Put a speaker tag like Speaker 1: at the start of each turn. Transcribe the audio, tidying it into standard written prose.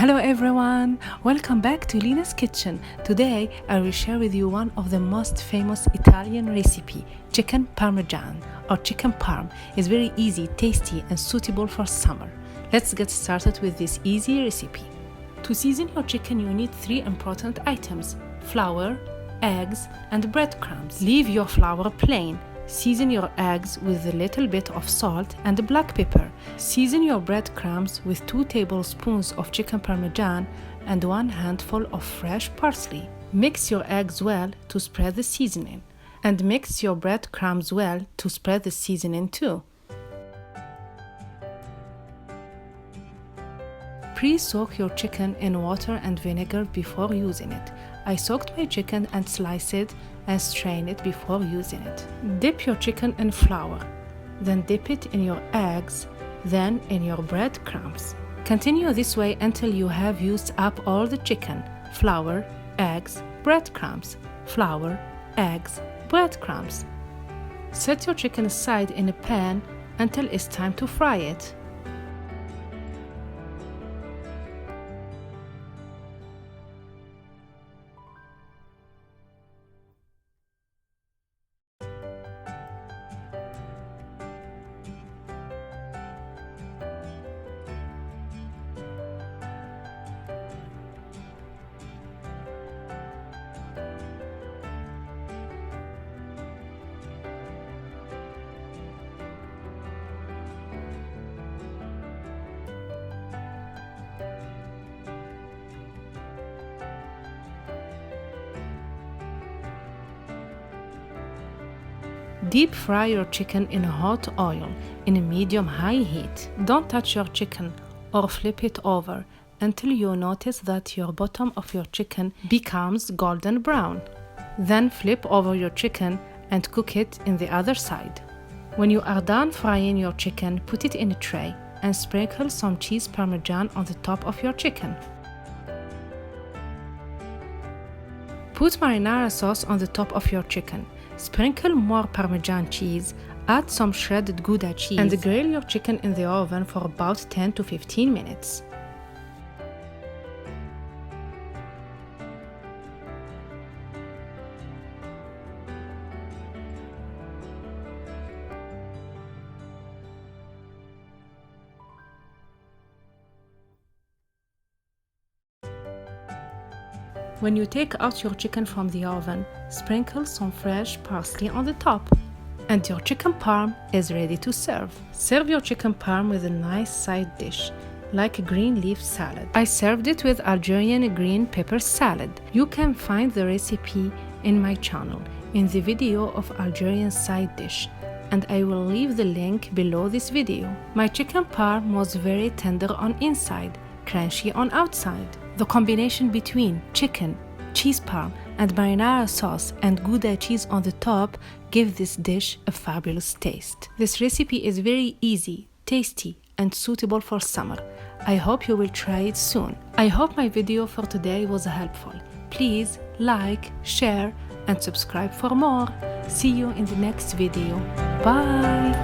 Speaker 1: Hello everyone! Welcome back to Lina's Kitchen. Today I will share with you one of the most famous Italian recipe, chicken parmigiana or chicken parm. It's very easy, tasty and suitable for summer. Let's get started with this easy recipe. To season your chicken you need 3 important items: flour, eggs and breadcrumbs. Leave your flour plain. Season your eggs with a little bit of salt and black pepper. Season your breadcrumbs with 2 tablespoons of chicken parmesan and 1 handful of fresh parsley. Mix your eggs well to spread the seasoning, and mix your breadcrumbs well to spread the seasoning too. Pre-soak your chicken in water and vinegar before using it. I soaked my chicken and sliced it and strained it before using it. Dip your chicken in flour, then dip it in your eggs, then in your breadcrumbs. Continue this way until you have used up all the chicken, flour, eggs, breadcrumbs, flour, eggs, breadcrumbs. Set your chicken aside in a pan until it's time to fry it. Deep fry your chicken in hot oil in a medium-high heat. Don't touch your chicken or flip it over until you notice that your bottom of your chicken becomes golden brown. Then flip over your chicken and cook it in the other side. When you are done frying your chicken, put it in a tray and sprinkle some cheese parmesan on the top of your chicken. Put marinara sauce on the top of your chicken. Sprinkle more Parmesan cheese, add some shredded Gouda cheese, and grill your chicken in the oven for about 10 to 15 minutes. When you take out your chicken from the oven, sprinkle some fresh parsley on the top, and your chicken parm is ready to serve. Serve your chicken parm with a nice side dish, like a green leaf salad. I served it with Algerian green pepper salad. You can find the recipe in my channel in the video of Algerian side dish, and I will leave the link below this video. My chicken parm was very tender on inside, crunchy on outside. The combination between chicken, cheese parm, and marinara sauce and Gouda cheese on the top give this dish a fabulous taste. This recipe is very easy, tasty, and suitable for summer. I hope you will try it soon. I hope my video for today was helpful. Please like, share, and subscribe for more. See you in the next video. Bye!